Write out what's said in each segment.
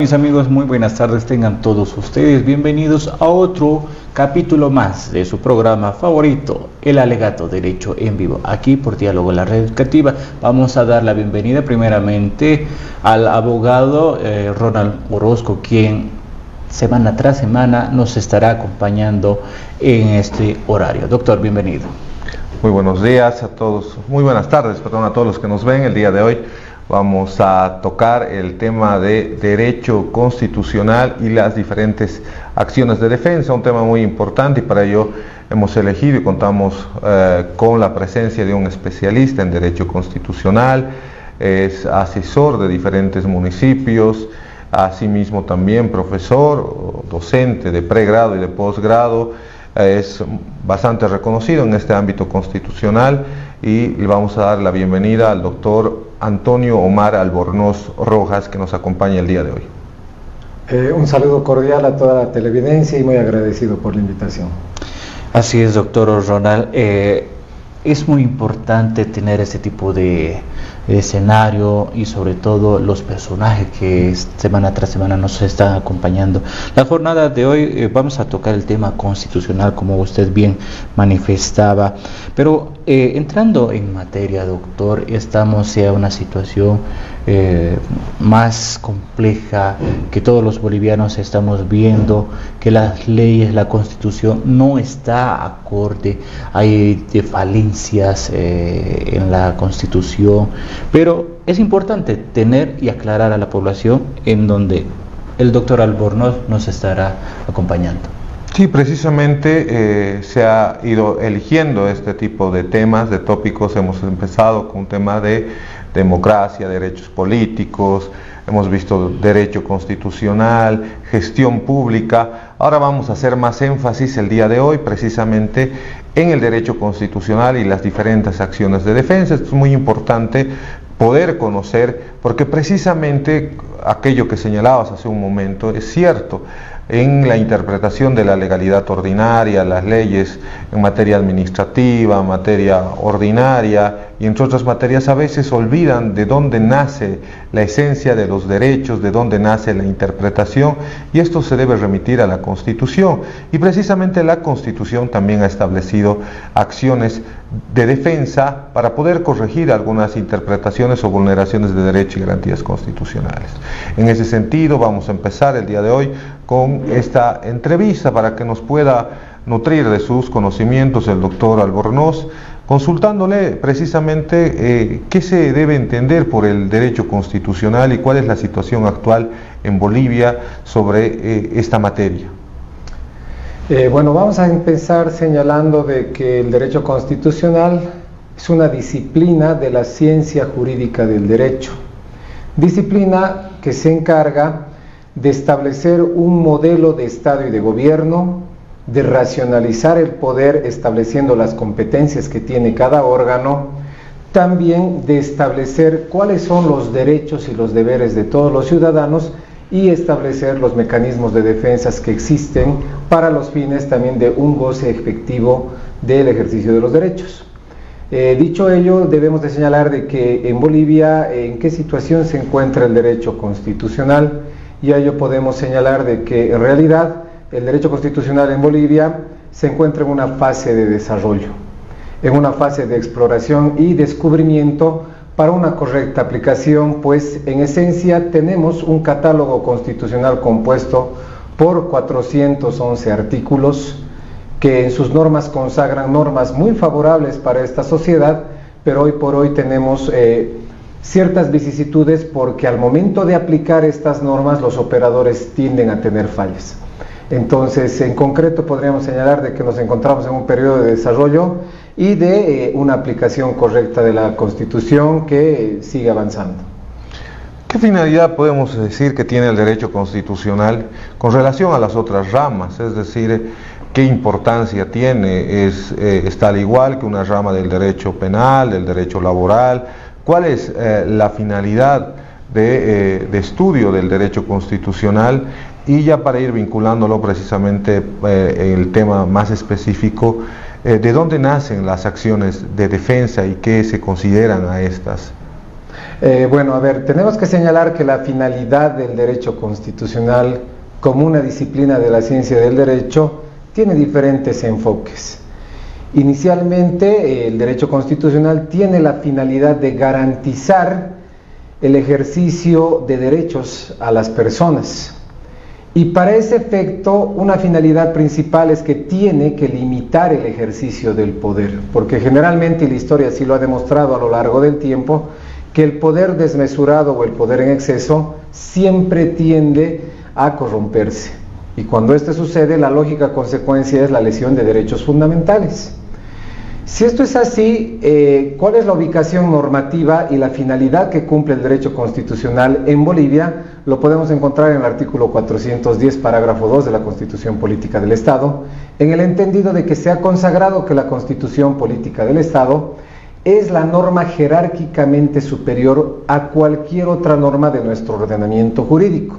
Mis amigos, muy buenas tardes, tengan todos ustedes bienvenidos a otro capítulo más de su programa favorito, El Alegato Derecho en Vivo, aquí por Diálogo La Red Educativa. Vamos a dar la bienvenida primeramente al abogado Ronald Orozco, quien semana tras semana nos estará acompañando en este horario. Doctor, bienvenido. Muy buenos días a todos, muy buenas tardes, perdón, a todos los que nos ven el día de hoy. Vamos a tocar el tema de derecho constitucional y las diferentes acciones de defensa, un tema muy importante, y para ello hemos elegido y contamos con la presencia de un especialista en derecho constitucional, es asesor de diferentes municipios, asimismo también profesor, docente de pregrado y de posgrado, es bastante reconocido en este ámbito constitucional, y le vamos a dar la bienvenida al doctor Antonio Omar Albornoz Rojas, que nos acompaña el día de hoy. Un saludo cordial a toda la televidencia y muy agradecido por la invitación. Así es, doctor Ronald. Es muy importante tener este tipo de escenario y sobre todo los personajes que semana tras semana nos están acompañando. La jornada de hoy vamos a tocar el tema constitucional, como usted bien manifestaba, pero entrando en materia, doctor, estamos en una situación más compleja que todos los bolivianos estamos viendo, que las leyes, la constitución no está acorde, hay falencias en la constitución, pero es importante tener y aclarar a la población, en donde el doctor Albornoz nos estará acompañando. Sí, precisamente se ha ido eligiendo este tipo de temas, de tópicos. Hemos empezado con un tema de democracia, derechos políticos, hemos visto derecho constitucional, gestión pública. Ahora vamos a hacer más énfasis el día de hoy precisamente en el derecho constitucional y las diferentes acciones de defensa. Esto es muy importante poder conocer, porque precisamente aquello que señalabas hace un momento es cierto. En la interpretación de la legalidad ordinaria, las leyes en materia administrativa, materia ordinaria y entre otras materias, a veces olvidan de dónde nace la esencia de los derechos, de dónde nace la interpretación, y esto se debe remitir a la Constitución. Y precisamente la Constitución también ha establecido acciones de defensa para poder corregir algunas interpretaciones o vulneraciones de derechos y garantías constitucionales. En ese sentido, vamos a empezar el día de hoy con esta entrevista para que nos pueda nutrir de sus conocimientos el doctor Albornoz, consultándole precisamente qué se debe entender por el derecho constitucional y cuál es la situación actual en Bolivia sobre esta materia. Bueno, vamos a empezar señalando de que el derecho constitucional es una disciplina de la ciencia jurídica del derecho, disciplina que se encarga de establecer un modelo de Estado y de gobierno, de racionalizar el poder estableciendo las competencias que tiene cada órgano, también de establecer cuáles son los derechos y los deberes de todos los ciudadanos y establecer los mecanismos de defensas que existen para los fines también de un goce efectivo del ejercicio de los derechos. Dicho ello, debemos de señalar de que en Bolivia, en qué situación se encuentra el derecho constitucional, y a ello podemos señalar de que en realidad el derecho constitucional en Bolivia se encuentra en una fase de desarrollo, en una fase de exploración y descubrimiento para una correcta aplicación, pues en esencia tenemos un catálogo constitucional compuesto por 411 artículos que en sus normas consagran normas muy favorables para esta sociedad, pero hoy por hoy tenemos ciertas vicisitudes porque al momento de aplicar estas normas los operadores tienden a tener fallas. Entonces, en concreto podríamos señalar de que nos encontramos en un periodo de desarrollo y de una aplicación correcta de la Constitución que sigue avanzando. ¿Qué finalidad podemos decir que tiene el derecho constitucional con relación a las otras ramas? Es decir, ¿qué importancia tiene? ¿Está al igual que una rama del derecho penal, del derecho laboral? ¿Cuál es la finalidad de estudio del derecho constitucional? Y ya para ir vinculándolo precisamente el tema más específico, ¿de dónde nacen las acciones de defensa y qué se consideran a estas? Bueno, a ver, tenemos que señalar que la finalidad del derecho constitucional como una disciplina de la ciencia del derecho tiene diferentes enfoques. Inicialmente, el derecho constitucional tiene la finalidad de garantizar el ejercicio de derechos a las personas. Y para ese efecto, una finalidad principal es que tiene que limitar el ejercicio del poder, porque generalmente, y la historia así lo ha demostrado a lo largo del tiempo, que el poder desmesurado o el poder en exceso siempre tiende a corromperse. Y cuando esto sucede, la lógica consecuencia es la lesión de derechos fundamentales. Si esto es así, ¿cuál es la ubicación normativa y la finalidad que cumple el derecho constitucional en Bolivia? Lo podemos encontrar en el artículo 410, parágrafo 2 de la Constitución Política del Estado, en el entendido de que se ha consagrado que la Constitución Política del Estado es la norma jerárquicamente superior a cualquier otra norma de nuestro ordenamiento jurídico.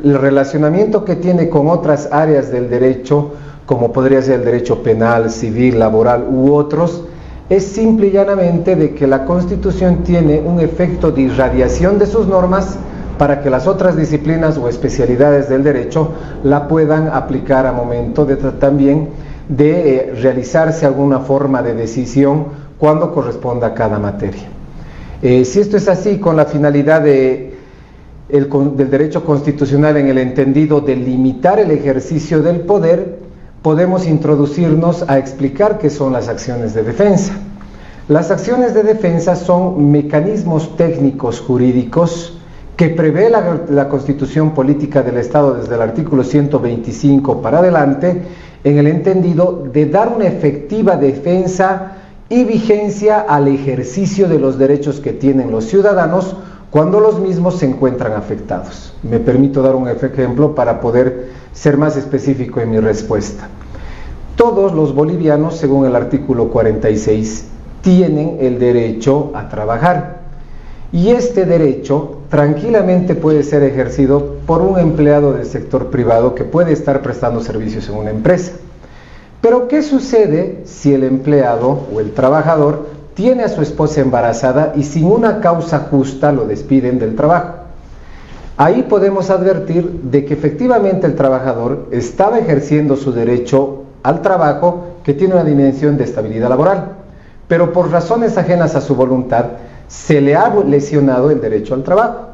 El relacionamiento que tiene con otras áreas del derecho, como podría ser el derecho penal, civil, laboral u otros, es simple y llanamente de que la Constitución tiene un efecto de irradiación de sus normas para que las otras disciplinas o especialidades del derecho la puedan aplicar a momento de también de realizarse alguna forma de decisión cuando corresponda a cada materia. Si esto es así, con la finalidad del derecho constitucional en el entendido de limitar el ejercicio del poder, podemos introducirnos a explicar qué son las acciones de defensa. Las acciones de defensa son mecanismos técnicos jurídicos que prevé la Constitución Política del Estado desde el artículo 125 para adelante, en el entendido de dar una efectiva defensa y vigencia al ejercicio de los derechos que tienen los ciudadanos cuando los mismos se encuentran afectados. Me permito dar un ejemplo para poder ser más específico en mi respuesta. Todos los bolivianos, según el artículo 46, tienen el derecho a trabajar. Y este derecho tranquilamente puede ser ejercido por un empleado del sector privado que puede estar prestando servicios en una empresa. Pero ¿qué sucede si el empleado o el trabajador tiene a su esposa embarazada y sin una causa justa lo despiden del trabajo? Ahí podemos advertir de que efectivamente el trabajador estaba ejerciendo su derecho al trabajo, que tiene una dimensión de estabilidad laboral, pero por razones ajenas a su voluntad se le ha lesionado el derecho al trabajo.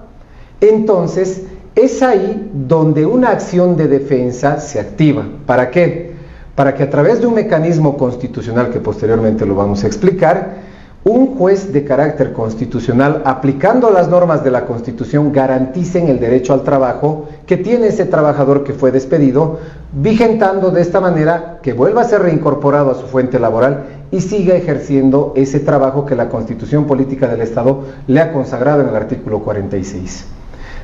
Entonces es ahí donde una acción de defensa se activa. ¿Para qué? Para que a través de un mecanismo constitucional que posteriormente lo vamos a explicar, un juez de carácter constitucional, aplicando las normas de la Constitución, garanticen el derecho al trabajo que tiene ese trabajador que fue despedido, vigentando de esta manera que vuelva a ser reincorporado a su fuente laboral y siga ejerciendo ese trabajo que la Constitución Política del Estado le ha consagrado en el artículo 46.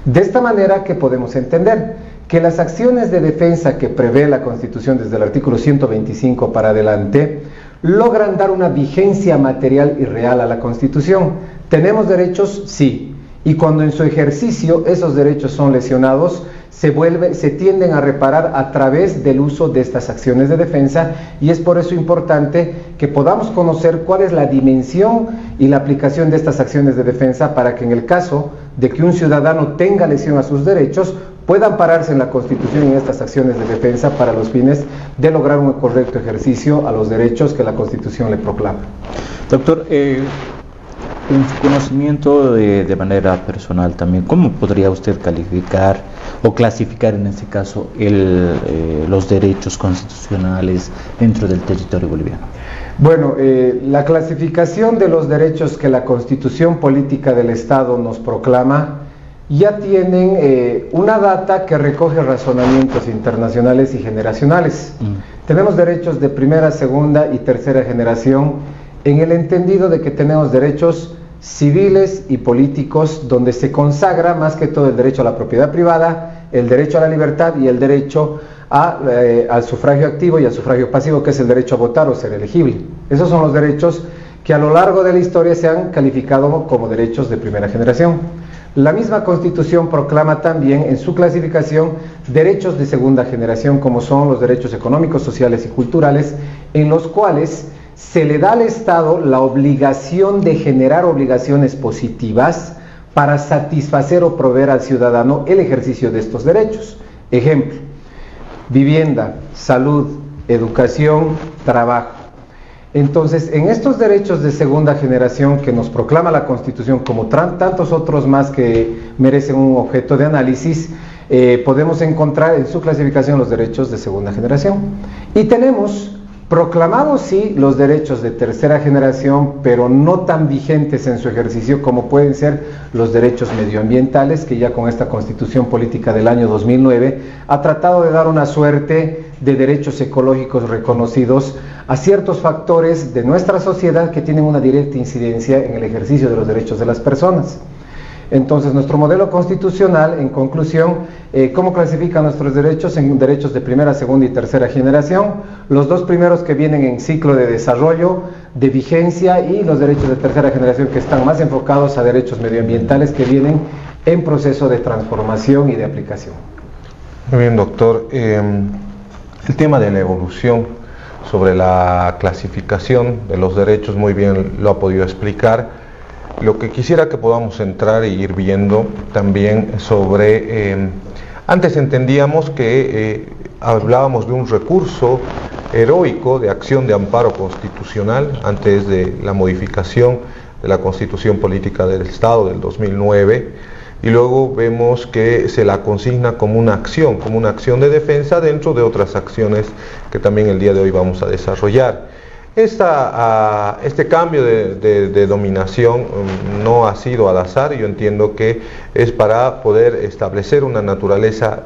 De esta manera, ¿qué podemos entender? Que las acciones de defensa que prevé la Constitución desde el artículo 125 para adelante logran dar una vigencia material y real a la Constitución. ¿Tenemos derechos? Sí. Y cuando en su ejercicio esos derechos son lesionados, se tienden a reparar a través del uso de estas acciones de defensa, y es por eso importante que podamos conocer cuál es la dimensión y la aplicación de estas acciones de defensa para que en el caso de que un ciudadano tenga lesión a sus derechos, puedan pararse en la Constitución y en estas acciones de defensa para los fines de lograr un correcto ejercicio a los derechos que la Constitución le proclama. Doctor, en su conocimiento de manera personal también, ¿cómo podría usted calificar o clasificar en este caso los derechos constitucionales dentro del territorio boliviano? Bueno, la clasificación de los derechos que la Constitución Política del Estado nos proclama ya tienen una data que recoge razonamientos internacionales y generacionales. Tenemos derechos de primera, segunda y tercera generación en el entendido de que tenemos derechos civiles y políticos donde se consagra más que todo el derecho a la propiedad privada, el derecho a la libertad y el derecho al sufragio activo y al sufragio pasivo, que es el derecho a votar o ser elegible. Esos son los derechos que a lo largo de la historia se han calificado como derechos de primera generación. La misma Constitución proclama también en su clasificación derechos de segunda generación, como son los derechos económicos, sociales y culturales, en los cuales se le da al Estado la obligación de generar obligaciones positivas para satisfacer o proveer al ciudadano el ejercicio de estos derechos. Ejemplo: vivienda, salud, educación, trabajo. Entonces, en estos derechos de segunda generación que nos proclama la Constitución, como tantos otros más que merecen un objeto de análisis, podemos encontrar en su clasificación los derechos de segunda generación. Y tenemos proclamados, sí, los derechos de tercera generación, pero no tan vigentes en su ejercicio como pueden ser los derechos medioambientales, que ya con esta Constitución Política del año 2009 ha tratado de dar una suerte de derechos ecológicos reconocidos a ciertos factores de nuestra sociedad que tienen una directa incidencia en el ejercicio de los derechos de las personas. Entonces, nuestro modelo constitucional, en conclusión, ¿cómo clasifica nuestros derechos? En derechos de primera, segunda y tercera generación, los dos primeros que vienen en ciclo de desarrollo, de vigencia, y los derechos de tercera generación que están más enfocados a derechos medioambientales que vienen en proceso de transformación y de aplicación. Muy bien, doctor. El tema de la evolución sobre la clasificación de los derechos muy bien lo ha podido explicar. Lo que quisiera que podamos entrar e ir viendo también sobre, antes entendíamos que hablábamos de un recurso heroico de acción de amparo constitucional antes de la modificación de la Constitución Política del Estado del 2009, y luego vemos que se la consigna como una acción de defensa dentro de otras acciones que también el día de hoy vamos a desarrollar. Este cambio de dominación no ha sido al azar. Yo entiendo que es para poder establecer una naturaleza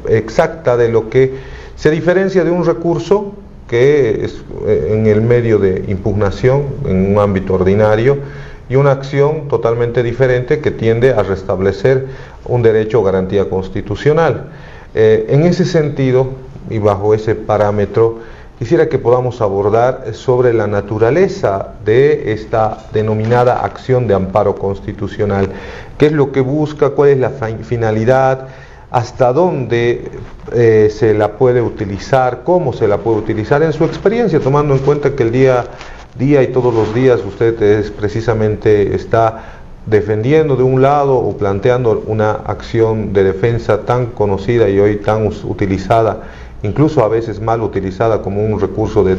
exacta de lo que se diferencia de un recurso que es en el medio de impugnación, en un ámbito ordinario, y una acción totalmente diferente que tiende a restablecer un derecho o garantía constitucional. En ese sentido y bajo ese parámetro, quisiera que podamos abordar sobre la naturaleza de esta denominada acción de amparo constitucional. ¿Qué es lo que busca? ¿Cuál es la finalidad? ¿Hasta dónde se la puede utilizar? ¿Cómo se la puede utilizar? En su experiencia, tomando en cuenta que el día y todos los días usted precisamente está defendiendo de un lado o planteando una acción de defensa tan conocida y hoy tan utilizada, incluso a veces mal utilizada como un recurso de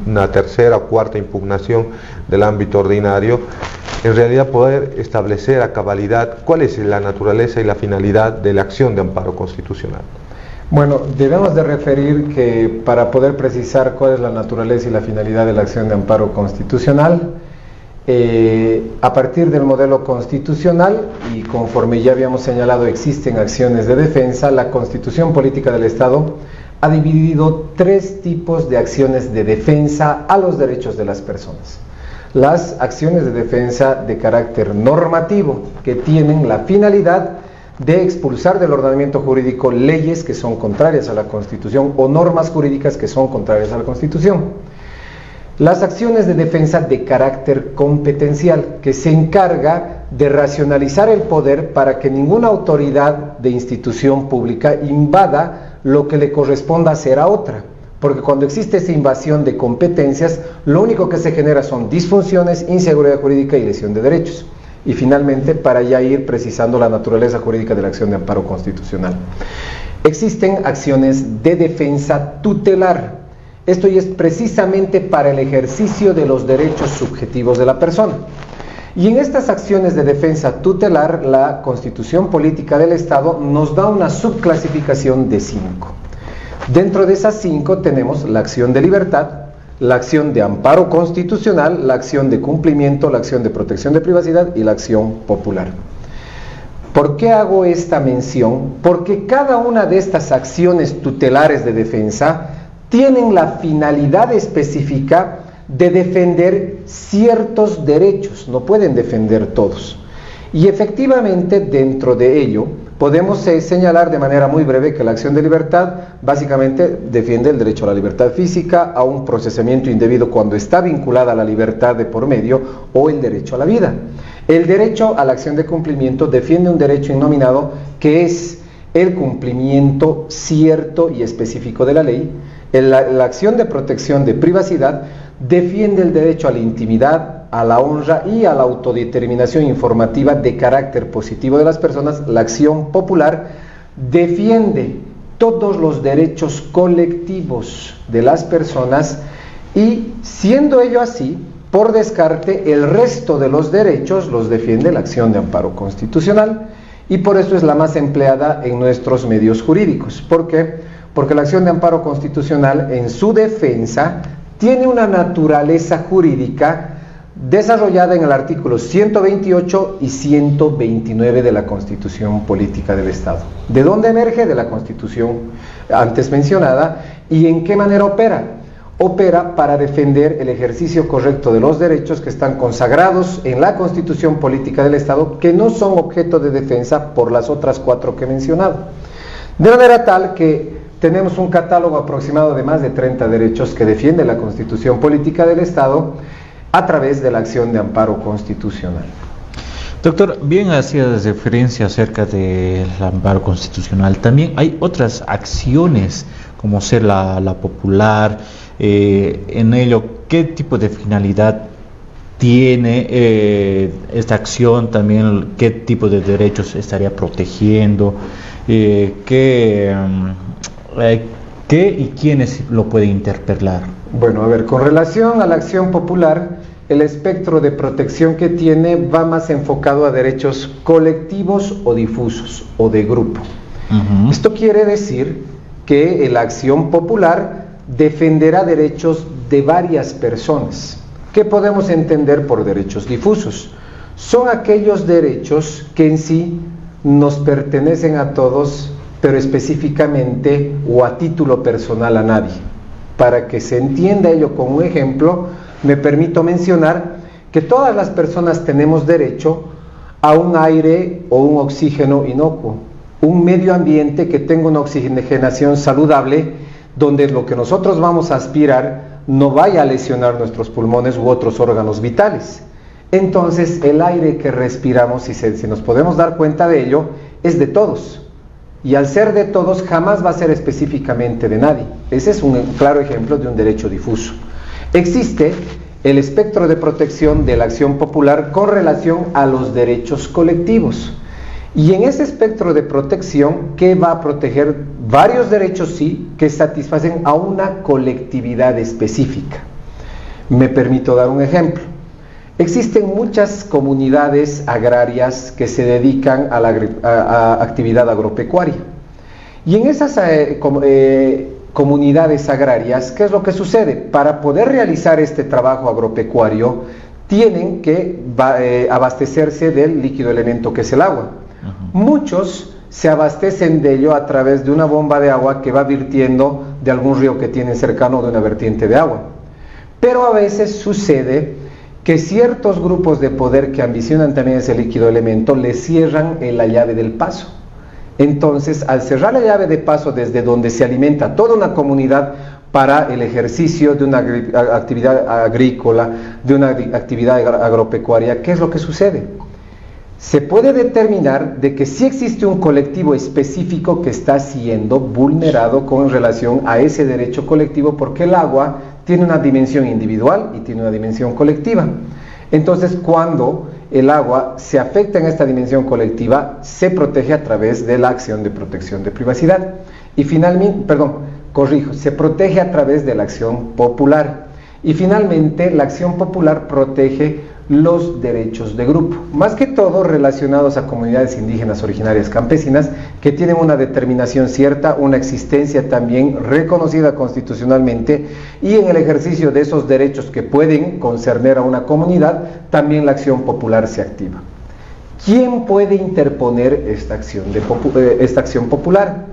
una tercera o cuarta impugnación del ámbito ordinario, en realidad poder establecer a cabalidad cuál es la naturaleza y la finalidad de la acción de amparo constitucional. Bueno, debemos de referir que para poder precisar cuál es la naturaleza y la finalidad de la acción de amparo constitucional, a partir del modelo constitucional, y conforme ya habíamos señalado existen acciones de defensa, la Constitución Política del Estado ha dividido tres tipos de acciones de defensa a los derechos de las personas. Las acciones de defensa de carácter normativo, que tienen la finalidad de expulsar del ordenamiento jurídico leyes que son contrarias a la Constitución o normas jurídicas que son contrarias a la Constitución. Las acciones de defensa de carácter competencial, que se encarga de racionalizar el poder para que ninguna autoridad de institución pública invada lo que le corresponda hacer a otra, porque cuando existe esa invasión de competencias, lo único que se genera son disfunciones, inseguridad jurídica y lesión de derechos. Y finalmente, para ya ir precisando la naturaleza jurídica de la acción de amparo constitucional, existen acciones de defensa tutelar. Esto ya es precisamente para el ejercicio de los derechos subjetivos de la persona. Y en estas acciones de defensa tutelar, la Constitución Política del Estado nos da una subclasificación de 5. Dentro de esas 5 tenemos la acción de libertad, la acción de amparo constitucional, la acción de cumplimiento, la acción de protección de privacidad y la acción popular. ¿Por qué hago esta mención? Porque cada una de estas acciones tutelares de defensa tienen la finalidad específica de defender ciertos derechos, no pueden defender todos. Y efectivamente dentro de ello podemos señalar de manera muy breve que la acción de libertad básicamente defiende el derecho a la libertad física, a un procesamiento indebido cuando está vinculada a la libertad de por medio, o el derecho a la vida. El derecho a la acción de cumplimiento defiende un derecho innominado que es el cumplimiento cierto y específico de la ley. La acción de protección de privacidad defiende el derecho a la intimidad, a la honra y a la autodeterminación informativa de carácter positivo de las personas, la acción popular defiende todos los derechos colectivos de las personas y, siendo ello así, por descarte, el resto de los derechos los defiende la acción de amparo constitucional, y por eso es la más empleada en nuestros medios jurídicos. ¿Por qué? Porque la acción de amparo constitucional, en su defensa, tiene una naturaleza jurídica desarrollada en el artículo 128 y 129 de la Constitución Política del Estado. ¿De dónde emerge? De la Constitución antes mencionada. ¿Y en qué manera opera? Opera para defender el ejercicio correcto de los derechos que están consagrados en la Constitución Política del Estado, que no son objeto de defensa por las otras 4 que he mencionado. De manera tal que tenemos un catálogo aproximado de más de 30 derechos que defiende la Constitución Política del Estado a través de la acción de amparo constitucional. Doctor, bien hacías referencia acerca del amparo constitucional. También hay otras acciones, como ser la popular. En ello, ¿qué tipo de finalidad tiene esta acción? También, ¿qué tipo de derechos estaría protegiendo? ¿Qué y quiénes lo pueden interpelar? Bueno, a ver, con relación a la acción popular, el espectro de protección que tiene va más enfocado a derechos colectivos o difusos o de grupo. Esto quiere decir que la acción popular defenderá derechos de varias personas. ¿Qué podemos entender por derechos difusos? Son aquellos derechos que en sí nos pertenecen a todos, pero específicamente o a título personal a nadie. Para que se entienda ello con un ejemplo, me permito mencionar que todas las personas tenemos derecho a un aire o un oxígeno inocuo, un medio ambiente que tenga una oxigenación saludable, donde lo que nosotros vamos a aspirar no vaya a lesionar nuestros pulmones u otros órganos vitales. Entonces, el aire que respiramos, si nos podemos dar cuenta de ello, es de todos. Y al ser de todos, jamás va a ser específicamente de nadie. Ese es un claro ejemplo de un derecho difuso. Existe el espectro de protección de la acción popular con relación a los derechos colectivos. Y en ese espectro de protección, ¿qué va a proteger? Varios derechos, sí, que satisfacen a una colectividad específica. Me permito dar un ejemplo. Existen muchas comunidades agrarias que se dedican a la actividad agropecuaria. Y en esas comunidades agrarias, ¿qué es lo que sucede? Para poder realizar este trabajo agropecuario, tienen que abastecerse del líquido elemento que es el agua. Muchos se abastecen de ello a través de una bomba de agua que va virtiendo de algún río que tienen cercano, de una vertiente de agua. Pero a veces sucede que ciertos grupos de poder que ambicionan también ese líquido elemento le cierran la llave del paso. Entonces, al cerrar la llave de paso desde donde se alimenta toda una comunidad para el ejercicio de una actividad agrícola, de una actividad agropecuaria, ¿qué es lo que sucede? Se puede determinar de que sí existe un colectivo específico que está siendo vulnerado con relación a ese derecho colectivo, porque el agua tiene una dimensión individual y tiene una dimensión colectiva. Entonces, cuando el agua se afecta en esta dimensión colectiva, se protege a través de la acción de protección de privacidad. Y finalmente, se protege a través de la acción popular. Y finalmente, la acción popular protege los derechos de grupo, más que todo relacionados a comunidades indígenas originarias campesinas que tienen una determinación cierta, una existencia también reconocida constitucionalmente, y en el ejercicio de esos derechos que pueden concerner a una comunidad, también la acción popular se activa. ¿Quién puede interponer esta acción popular?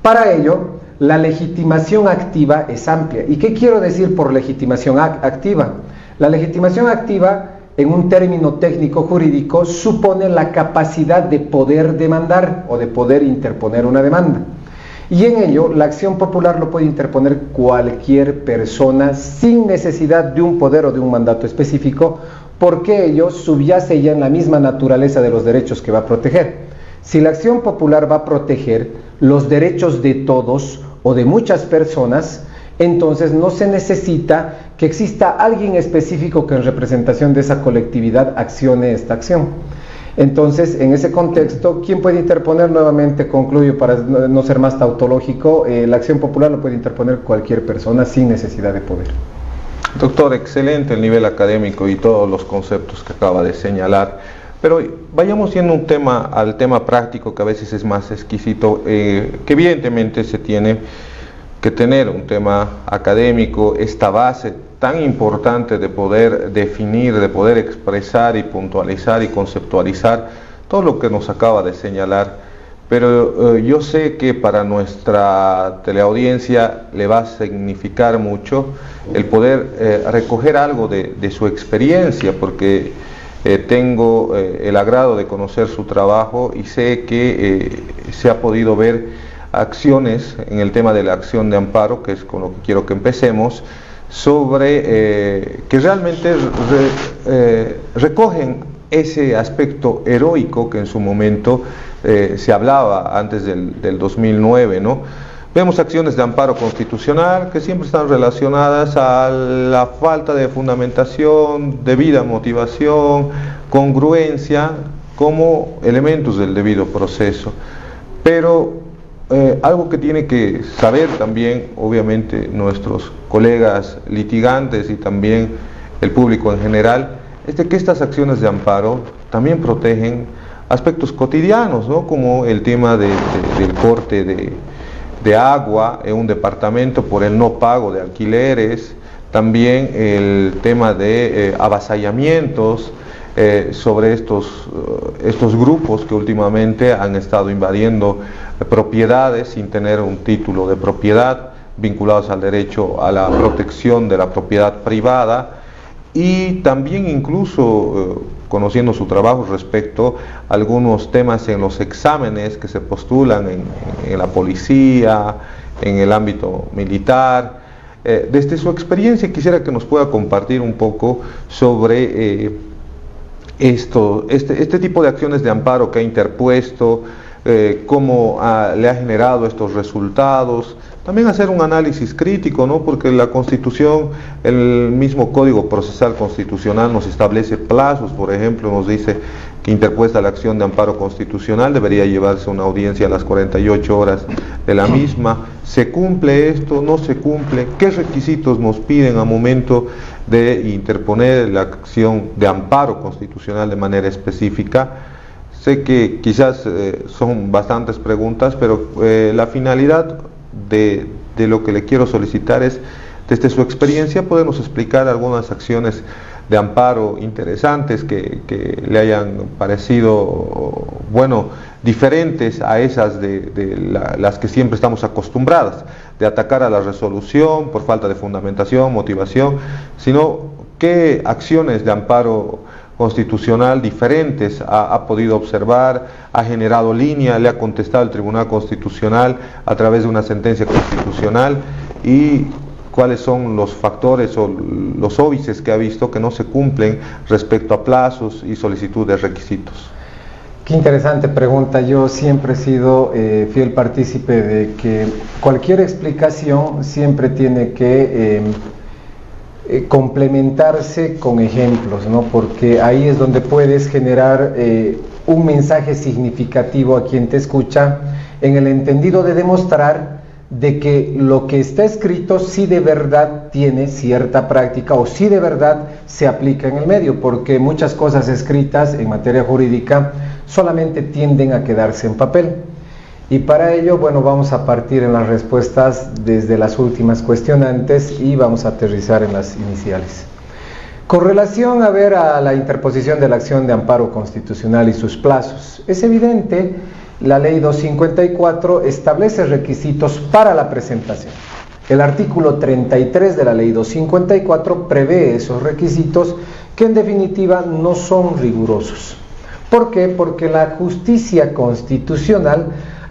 Para ello, la legitimación activa es amplia. ¿Y qué quiero decir por legitimación activa? La legitimación activa, en un término técnico jurídico, supone la capacidad de poder demandar o de poder interponer una demanda. Y en ello, la acción popular lo puede interponer cualquier persona sin necesidad de un poder o de un mandato específico, porque ello subyace ya en la misma naturaleza de los derechos que va a proteger. Si la acción popular va a proteger los derechos de todos o de muchas personas, entonces no se necesita que exista alguien específico que en representación de esa colectividad accione esta acción. Entonces, en ese contexto, ¿quién puede interponer? Nuevamente concluyo para no ser más tautológico, la acción popular lo puede interponer cualquier persona sin necesidad de poder. Doctor, excelente el nivel académico y todos los conceptos que acaba de señalar, pero vayamos yendo al tema práctico, que a veces es más exquisito, que evidentemente se tiene que tener un tema académico, esta base tan importante de poder definir, de poder expresar y puntualizar y conceptualizar todo lo que nos acaba de señalar, pero yo sé que para nuestra teleaudiencia le va a significar mucho el poder recoger algo de su experiencia, porque tengo el agrado de conocer su trabajo y sé que se ha podido ver acciones en el tema de la acción de amparo, que es con lo que quiero que empecemos, sobre que realmente recogen ese aspecto heroico que en su momento se hablaba antes del 2009, ¿no? Vemos acciones de amparo constitucional que siempre están relacionadas a la falta de fundamentación, debida motivación, congruencia, como elementos del debido proceso. Pero algo que tiene que saber también, obviamente, nuestros colegas litigantes y también el público en general, es de que estas acciones de amparo también protegen aspectos cotidianos, ¿no? Como el tema del corte de agua en un departamento por el no pago de alquileres, también el tema de avasallamientos sobre estos grupos que últimamente han estado invadiendo propiedades sin tener un título de propiedad, vinculados al derecho a la protección de la propiedad privada, y también incluso conociendo su trabajo respecto a algunos temas en los exámenes que se postulan en la policía, en el ámbito militar. Desde su experiencia quisiera que nos pueda compartir un poco sobre este tipo de acciones de amparo que ha interpuesto, cómo le ha generado estos resultados. También hacer un análisis crítico, ¿no? Porque la Constitución, el mismo Código Procesal Constitucional nos establece plazos. Por ejemplo, nos dice que interpuesta la acción de amparo constitucional debería llevarse una audiencia a las 48 horas de la misma. ¿Se cumple esto? ¿No se cumple? ¿Qué requisitos nos piden al momento de interponer la acción de amparo constitucional de manera específica? Sé que quizás son bastantes preguntas, pero la finalidad de lo que le quiero solicitar es, desde su experiencia, podernos explicar algunas acciones de amparo interesantes que le hayan parecido, bueno, diferentes a esas las que siempre estamos acostumbradas, de atacar a la resolución por falta de fundamentación, motivación, sino qué acciones de amparo constitucional diferentes ha podido observar, ha generado línea, le ha contestado el Tribunal Constitucional a través de una sentencia constitucional, y cuáles son los factores o los óbices que ha visto que no se cumplen respecto a plazos y solicitud de requisitos. Qué interesante pregunta. Yo siempre he sido fiel partícipe de que cualquier explicación siempre tiene que complementarse con ejemplos, ¿no? Porque ahí es donde puedes generar un mensaje significativo a quien te escucha, en el entendido de demostrar de que lo que está escrito sí de verdad tiene cierta práctica o sí de verdad se aplica en el medio, porque muchas cosas escritas en materia jurídica solamente tienden a quedarse en papel. Y para ello, bueno, vamos a partir en las respuestas desde las últimas cuestionantes y vamos a aterrizar en las iniciales. Con relación a la interposición de la acción de amparo constitucional y sus plazos, es evidente, la Ley 254 establece requisitos para la presentación. El artículo 33 de la Ley 254 prevé esos requisitos que en definitiva no son rigurosos. ¿Por qué? Porque la justicia constitucional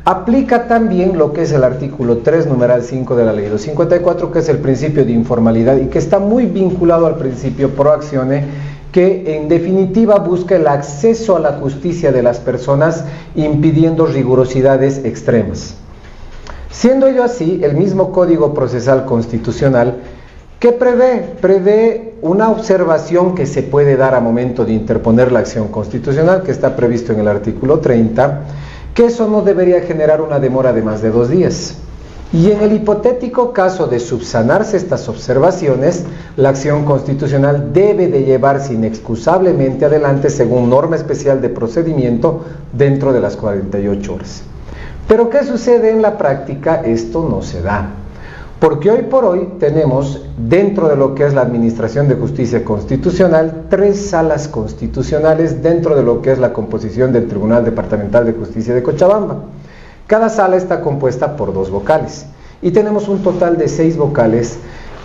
aplica también lo que es el artículo 3, numeral 5 de la Ley 254, que es el principio de informalidad y que está muy vinculado al principio pro actione, que en definitiva busca el acceso a la justicia de las personas impidiendo rigurosidades extremas. Siendo ello así, el mismo Código Procesal Constitucional ¿Qué prevé? Prevé una observación que se puede dar a momento de interponer la acción constitucional, que está previsto en el artículo 30, que eso no debería generar una demora de más de 2 días. Y en el hipotético caso de subsanarse estas observaciones, la acción constitucional debe de llevarse inexcusablemente adelante según norma especial de procedimiento dentro de las 48 horas. Pero ¿qué sucede en la práctica? Esto no se da. Porque hoy por hoy tenemos, dentro de lo que es la Administración de Justicia Constitucional, 3 salas constitucionales dentro de lo que es la composición del Tribunal Departamental de Justicia de Cochabamba. Cada sala está compuesta por 2 vocales y tenemos un total de 6 vocales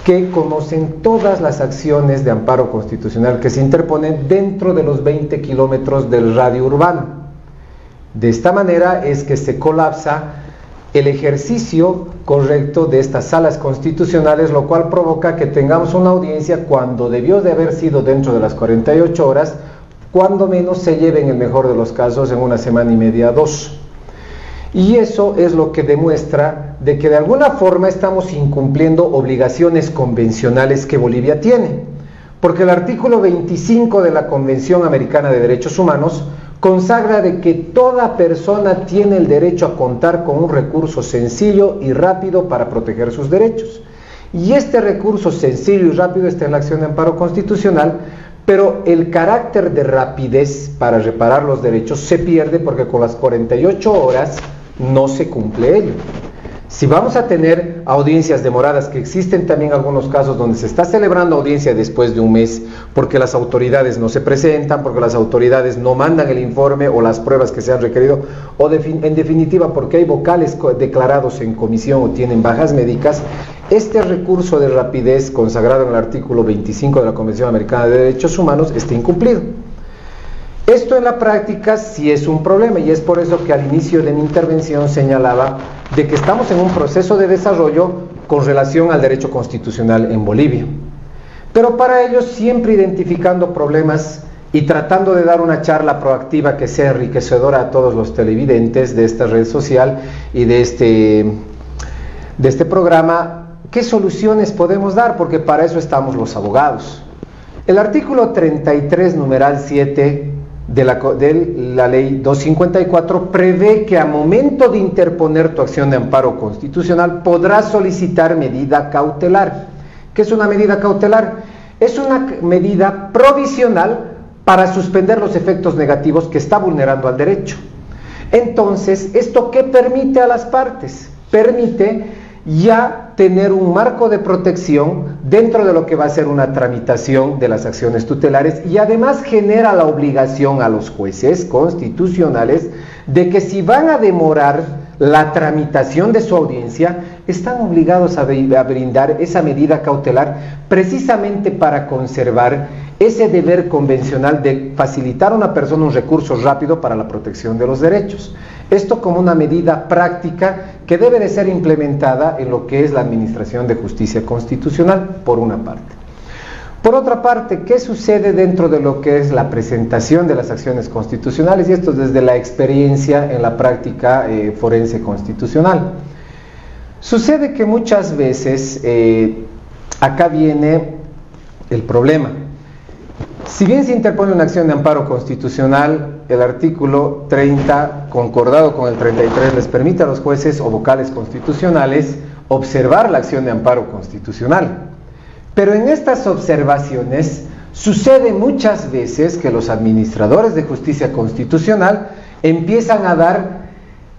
que conocen todas las acciones de amparo constitucional que se interponen dentro de los 20 kilómetros del radio urbano. De esta manera es que se colapsa el ejercicio correcto de estas salas constitucionales, lo cual provoca que tengamos una audiencia cuando debió de haber sido dentro de las 48 horas, cuando menos se lleve en el mejor de los casos en 1 semana y media, 2. Y eso es lo que demuestra de que de alguna forma estamos incumpliendo obligaciones convencionales que Bolivia tiene, porque el artículo 25 de la Convención Americana de Derechos Humanos consagra de que toda persona tiene el derecho a contar con un recurso sencillo y rápido para proteger sus derechos. Y este recurso sencillo y rápido está en la acción de amparo constitucional, pero el carácter de rapidez para reparar los derechos se pierde porque con las 48 horas no se cumple ello. Si vamos a tener audiencias demoradas, que existen también algunos casos donde se está celebrando audiencia después de 1 mes porque las autoridades no se presentan, porque las autoridades no mandan el informe o las pruebas que se han requerido, o en definitiva porque hay vocales declarados en comisión o tienen bajas médicas, este recurso de rapidez consagrado en el artículo 25 de la Convención Americana de Derechos Humanos está incumplido. Esto en la práctica sí es un problema y es por eso que al inicio de mi intervención señalaba de que estamos en un proceso de desarrollo con relación al derecho constitucional en Bolivia. Pero para ello siempre identificando problemas y tratando de dar una charla proactiva que sea enriquecedora a todos los televidentes de esta red social y de este programa, ¿qué soluciones podemos dar? Porque para eso estamos los abogados. El artículo 33, numeral 7 de la ley 254 prevé que a momento de interponer tu acción de amparo constitucional podrás solicitar medida cautelar. ¿Qué es una medida cautelar? Es una medida provisional para suspender los efectos negativos que está vulnerando al derecho. Entonces, ¿esto qué permite a las partes? Permite ya tener un marco de protección dentro de lo que va a ser una tramitación de las acciones tutelares y además genera la obligación a los jueces constitucionales de que si van a demorar la tramitación de su audiencia, están obligados a brindar esa medida cautelar precisamente para conservar ese deber convencional de facilitar a una persona un recurso rápido para la protección de los derechos. Esto como una medida práctica que debe de ser implementada en lo que es la Administración de Justicia Constitucional, por una parte. Por otra parte, ¿qué sucede dentro de lo que es la presentación de las acciones constitucionales? Y esto desde la experiencia en la práctica forense constitucional. Sucede que muchas veces acá viene el problema. Si bien se interpone una acción de amparo constitucional, el artículo 30, concordado con el 33, les permite a los jueces o vocales constitucionales observar la acción de amparo constitucional. Pero en estas observaciones sucede muchas veces que los administradores de justicia constitucional empiezan a dar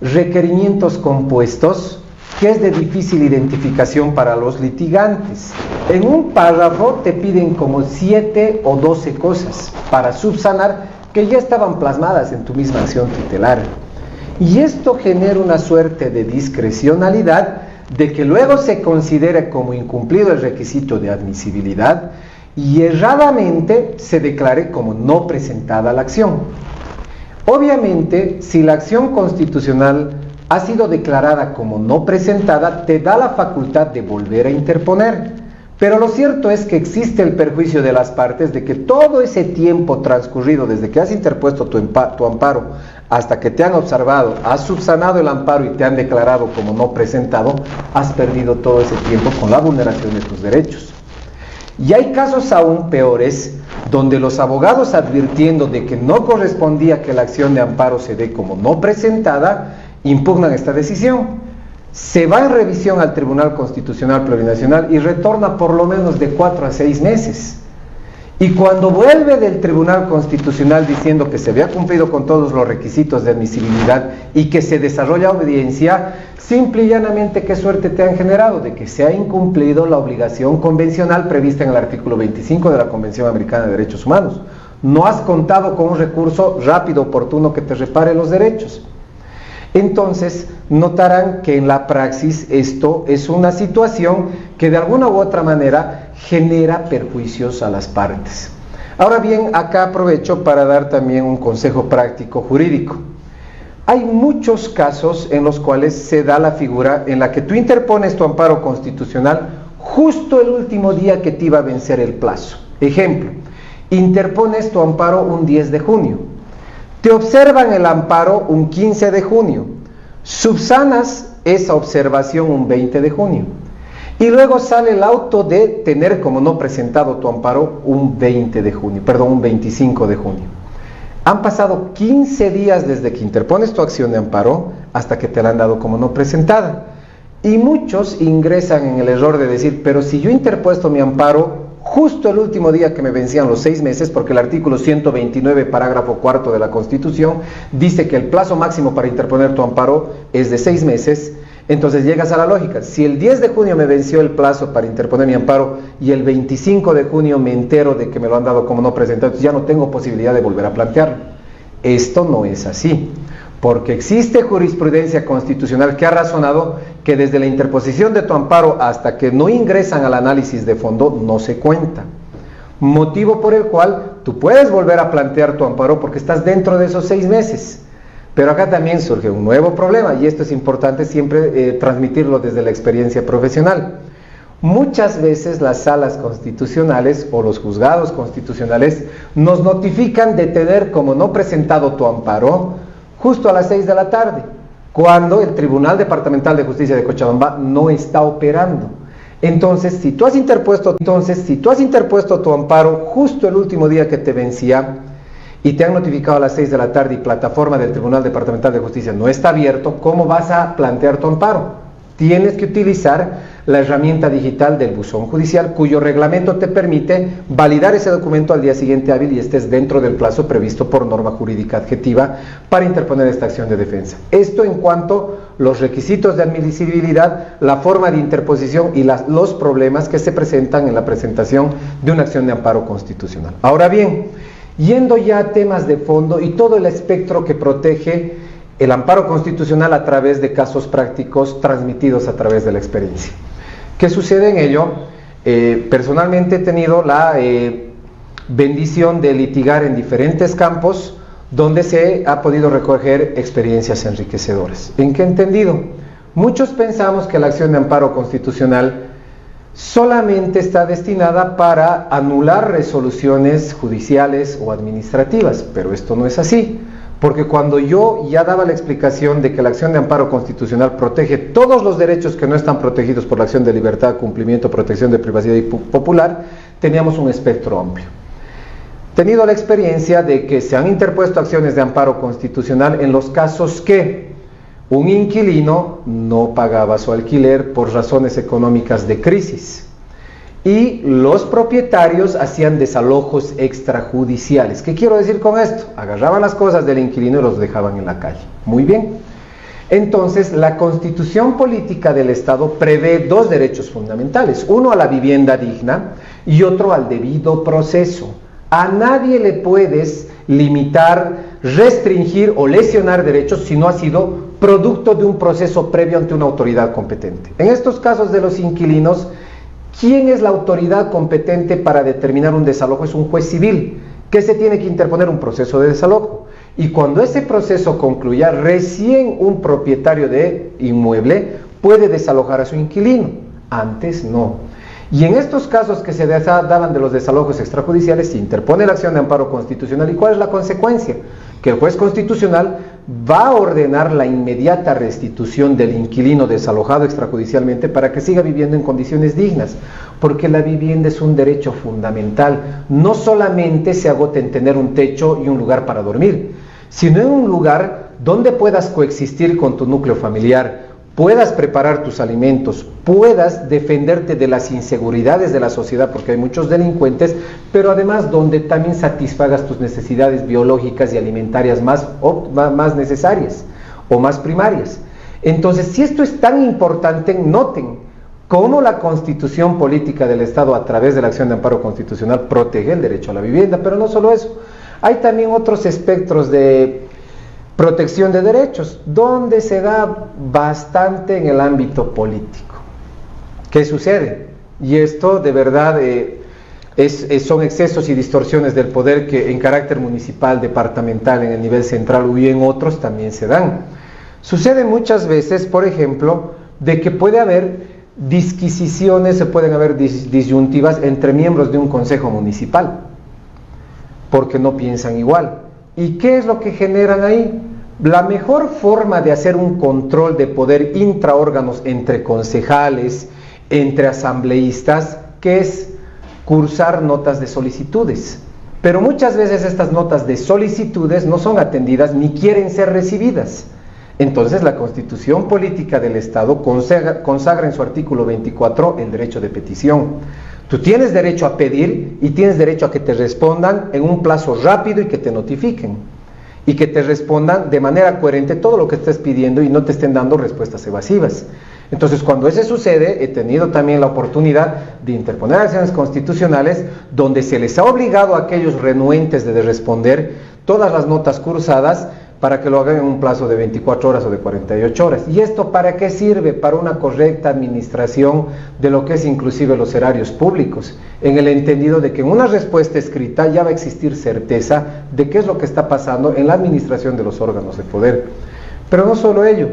requerimientos compuestos que es de difícil identificación para los litigantes. En un párrafo te piden como 7 o 12 cosas para subsanar que ya estaban plasmadas en tu misma acción tutelar. Y esto genera una suerte de discrecionalidad de que luego se considere como incumplido el requisito de admisibilidad y erradamente se declare como no presentada la acción. Obviamente, si la acción constitucional ha sido declarada como no presentada, te da la facultad de volver a interponer. Pero lo cierto es que existe el perjuicio de las partes de que todo ese tiempo transcurrido desde que has interpuesto tu amparo hasta que te han observado, has subsanado el amparo y te han declarado como no presentado, has perdido todo ese tiempo con la vulneración de tus derechos. Y hay casos aún peores, donde los abogados, advirtiendo de que no correspondía que la acción de amparo se dé como no presentada, impugnan esta decisión. Se va en revisión al Tribunal Constitucional Plurinacional y retorna por lo menos de 4 a 6 meses. Y cuando vuelve del Tribunal Constitucional diciendo que se había cumplido con todos los requisitos de admisibilidad y que se desarrolla audiencia, simple y llanamente, ¿qué suerte te han generado? De que se ha incumplido la obligación convencional prevista en el artículo 25 de la Convención Americana de Derechos Humanos. No has contado con un recurso rápido, oportuno, que te repare los derechos. Entonces, notarán que en la praxis esto es una situación que de alguna u otra manera genera perjuicios a las partes. Ahora bien, acá aprovecho para dar también un consejo práctico jurídico. Hay muchos casos en los cuales se da la figura en la que tú interpones tu amparo constitucional justo el último día que te iba a vencer el plazo. Ejemplo, interpones tu amparo un 10 de junio. Te observan el amparo un 15 de junio, subsanas esa observación un 20 de junio y luego sale el auto de tener como no presentado tu amparo un 25 de junio. Han pasado 15 días desde que interpones tu acción de amparo hasta que te la han dado como no presentada. Y muchos ingresan en el error de decir, pero si yo he interpuesto mi amparo justo el último día que me vencían los 6 meses, porque el artículo 129, parágrafo 4 de la Constitución, dice que el plazo máximo para interponer tu amparo es de 6 meses, entonces llegas a la lógica. Si el 10 de junio me venció el plazo para interponer mi amparo y el 25 de junio me entero de que me lo han dado como no presentado, entonces ya no tengo posibilidad de volver a plantearlo. Esto no es así, porque existe jurisprudencia constitucional que ha razonado que desde la interposición de tu amparo hasta que no ingresan al análisis de fondo no se cuenta. Motivo por el cual tú puedes volver a plantear tu amparo porque estás dentro de esos 6 meses. Pero acá también surge un nuevo problema, y esto es importante siempre transmitirlo desde la experiencia profesional. Muchas veces las salas constitucionales o los juzgados constitucionales nos notifican de tener como no presentado tu amparo justo a las 6 de la tarde, cuando el Tribunal Departamental de Justicia de Cochabamba no está operando. Entonces, si tú has interpuesto tu amparo justo el último día que te vencía y te han notificado a las 6 de la tarde y plataforma del Tribunal Departamental de Justicia no está abierto, ¿cómo vas a plantear tu amparo? Tienes que utilizar la herramienta digital del buzón judicial, cuyo reglamento te permite validar ese documento al día siguiente hábil y estés dentro del plazo previsto por norma jurídica adjetiva para interponer esta acción de defensa. Esto en cuanto a los requisitos de admisibilidad, la forma de interposición y los problemas que se presentan en la presentación de una acción de amparo constitucional. Ahora bien, yendo ya a temas de fondo y todo el espectro que protege el amparo constitucional a través de casos prácticos transmitidos a través de la experiencia. ¿Qué sucede en ello? Personalmente he tenido la bendición de litigar en diferentes campos donde se ha podido recoger experiencias enriquecedoras. ¿En qué entendido? Muchos pensamos que la acción de amparo constitucional solamente está destinada para anular resoluciones judiciales o administrativas, pero esto no es así. Porque cuando yo ya daba la explicación de que la acción de amparo constitucional protege todos los derechos que no están protegidos por la acción de libertad, cumplimiento, protección de privacidad y popular, teníamos un espectro amplio. He tenido la experiencia de que se han interpuesto acciones de amparo constitucional en los casos que un inquilino no pagaba su alquiler por razones económicas de crisis y los propietarios hacían desalojos extrajudiciales. ¿Qué quiero decir con esto? Agarraban las cosas del inquilino y los dejaban en la calle. Muy bien. Entonces, la Constitución Política del Estado prevé 2 derechos fundamentales. Uno a la vivienda digna y otro al debido proceso. A nadie le puedes limitar, restringir o lesionar derechos si no ha sido producto de un proceso previo ante una autoridad competente. En estos casos de los inquilinos, ¿quién es la autoridad competente para determinar un desalojo? Es un juez civil, que se tiene que interponer un proceso de desalojo. Y cuando ese proceso concluya, recién un propietario de inmueble puede desalojar a su inquilino. Antes no. Y en estos casos que se daban de los desalojos extrajudiciales, se interpone la acción de amparo constitucional. ¿Y cuál es la consecuencia? Que el juez constitucional va a ordenar la inmediata restitución del inquilino desalojado extrajudicialmente para que siga viviendo en condiciones dignas, porque la vivienda es un derecho fundamental. No solamente se agota en tener un techo y un lugar para dormir, sino en un lugar donde puedas coexistir con tu núcleo familiar, puedas preparar tus alimentos, puedas defenderte de las inseguridades de la sociedad, porque hay muchos delincuentes, pero además donde también satisfagas tus necesidades biológicas y alimentarias más necesarias o más primarias. Entonces, si esto es tan importante, noten cómo la Constitución Política del Estado, a través de la acción de amparo constitucional, protege el derecho a la vivienda. Pero no solo eso, hay también otros espectros de protección de derechos, donde se da bastante en el ámbito político. ¿Qué sucede? Y esto de verdad son excesos y distorsiones del poder que en carácter municipal, departamental, en el nivel central y en otros también se dan. Sucede muchas veces, por ejemplo, de que puede haber disquisiciones, se pueden haber disyuntivas entre miembros de un consejo municipal, porque no piensan igual. ¿Y qué es lo que generan ahí? La mejor forma de hacer un control de poder intraórganos entre concejales, entre asambleístas, que es cursar notas de solicitudes. Pero muchas veces estas notas de solicitudes no son atendidas ni quieren ser recibidas. Entonces la Constitución Política del Estado consagra en su artículo 24 el derecho de petición. Tú tienes derecho a pedir y tienes derecho a que te respondan en un plazo rápido y que te notifiquen. Y que te respondan de manera coherente todo lo que estés pidiendo y no te estén dando respuestas evasivas. Entonces, cuando eso sucede, he tenido también la oportunidad de interponer acciones constitucionales donde se les ha obligado a aquellos renuentes de responder todas las notas cursadas para que lo hagan en un plazo de 24 horas o de 48 horas. ¿Y esto para qué sirve? Para una correcta administración de lo que es inclusive los erarios públicos, en el entendido de que en una respuesta escrita ya va a existir certeza de qué es lo que está pasando en la administración de los órganos de poder. Pero no solo ello,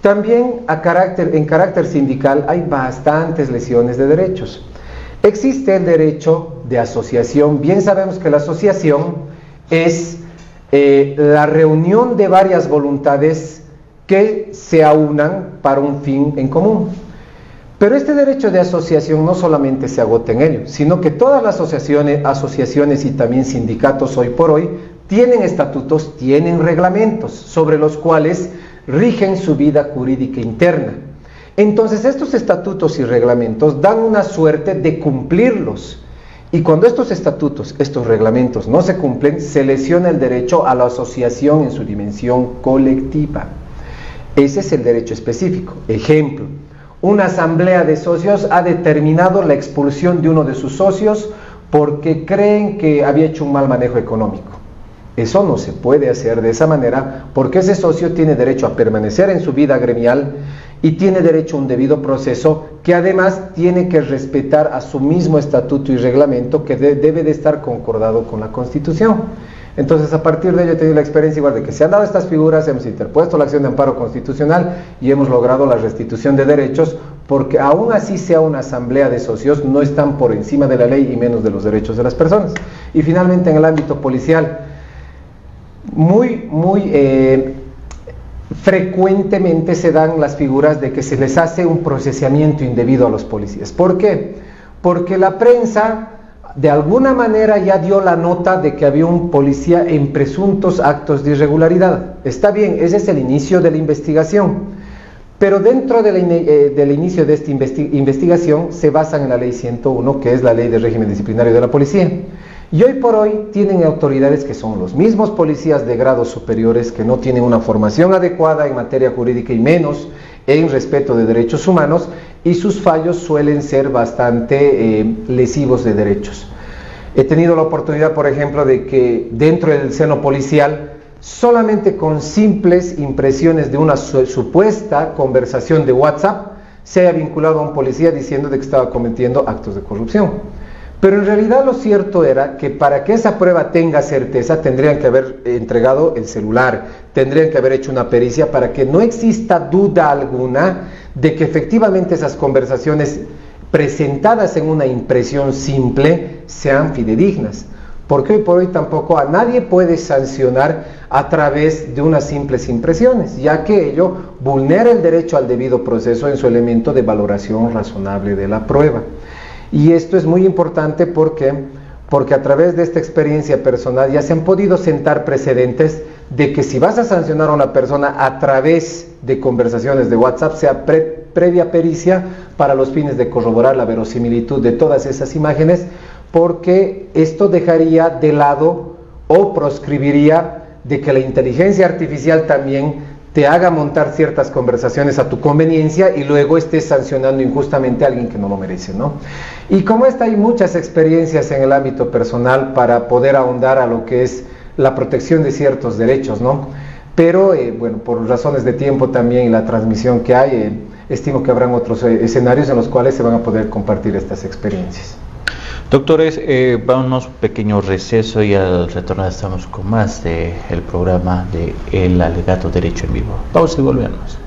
también en carácter sindical hay bastantes lesiones de derechos. Existe el derecho de asociación. Bien sabemos que la asociación es la reunión de varias voluntades que se aunan para un fin en común. Pero este derecho de asociación no solamente se agota en ello, sino que todas las asociaciones y también sindicatos hoy por hoy tienen estatutos, tienen reglamentos sobre los cuales rigen su vida jurídica interna. Entonces estos estatutos y reglamentos dan una suerte de cumplirlos. Y cuando estos estatutos, estos reglamentos no se cumplen, se lesiona el derecho a la asociación en su dimensión colectiva. Ese es el derecho específico. Ejemplo, una asamblea de socios ha determinado la expulsión de uno de sus socios porque creen que había hecho un mal manejo económico. Eso no se puede hacer de esa manera, porque ese socio tiene derecho a permanecer en su vida gremial y tiene derecho a un debido proceso, que además tiene que respetar a su mismo estatuto y reglamento, que debe de estar concordado con la Constitución. Entonces, a partir de ello he tenido la experiencia igual de que se han dado estas figuras, hemos interpuesto la acción de amparo constitucional y hemos logrado la restitución de derechos, porque aún así sea una asamblea de socios, no están por encima de la ley y menos de los derechos de las personas. Y finalmente, en el ámbito policial, muy frecuentemente se dan las figuras de que se les hace un procesamiento indebido a los policías. ¿Por qué? Porque la prensa de alguna manera ya dio la nota de que había un policía en presuntos actos de irregularidad. Está bien, ese es el inicio de la investigación, pero dentro del inicio de esta investigación se basan en la ley 101, que es la ley de régimen disciplinario de la policía. Y hoy por hoy tienen autoridades que son los mismos policías de grados superiores, que no tienen una formación adecuada en materia jurídica y menos en respeto de derechos humanos, y sus fallos suelen ser bastante lesivos de derechos. He tenido la oportunidad, por ejemplo, de que dentro del seno policial, solamente con simples impresiones de una supuesta conversación de WhatsApp, se haya vinculado a un policía diciendo de que estaba cometiendo actos de corrupción. Pero en realidad lo cierto era que para que esa prueba tenga certeza tendrían que haber entregado el celular, tendrían que haber hecho una pericia para que no exista duda alguna de que efectivamente esas conversaciones presentadas en una impresión simple sean fidedignas. porque hoy por hoy tampoco a nadie puede sancionar a través de unas simples impresiones, ya que ello vulnera el derecho al debido proceso en su elemento de valoración razonable de la prueba. Y esto es muy importante porque a través de esta experiencia personal ya se han podido sentar precedentes de que si vas a sancionar a una persona a través de conversaciones de WhatsApp, sea previa pericia para los fines de corroborar la verosimilitud de todas esas imágenes, porque esto dejaría de lado o proscribiría de que la inteligencia artificial también te haga montar ciertas conversaciones a tu conveniencia y luego estés sancionando injustamente a alguien que no lo merece, ¿no? Y como esta, hay muchas experiencias en el ámbito personal para poder ahondar a lo que es la protección de ciertos derechos, ¿no? Pero, bueno, por razones de tiempo también y la transmisión que hay, estimo que habrán otros escenarios en los cuales se van a poder compartir estas experiencias. Doctores, vamos a un pequeño receso y al retornar estamos con más del programa de El Alegato Derecho en Vivo. Vamos y volvemos.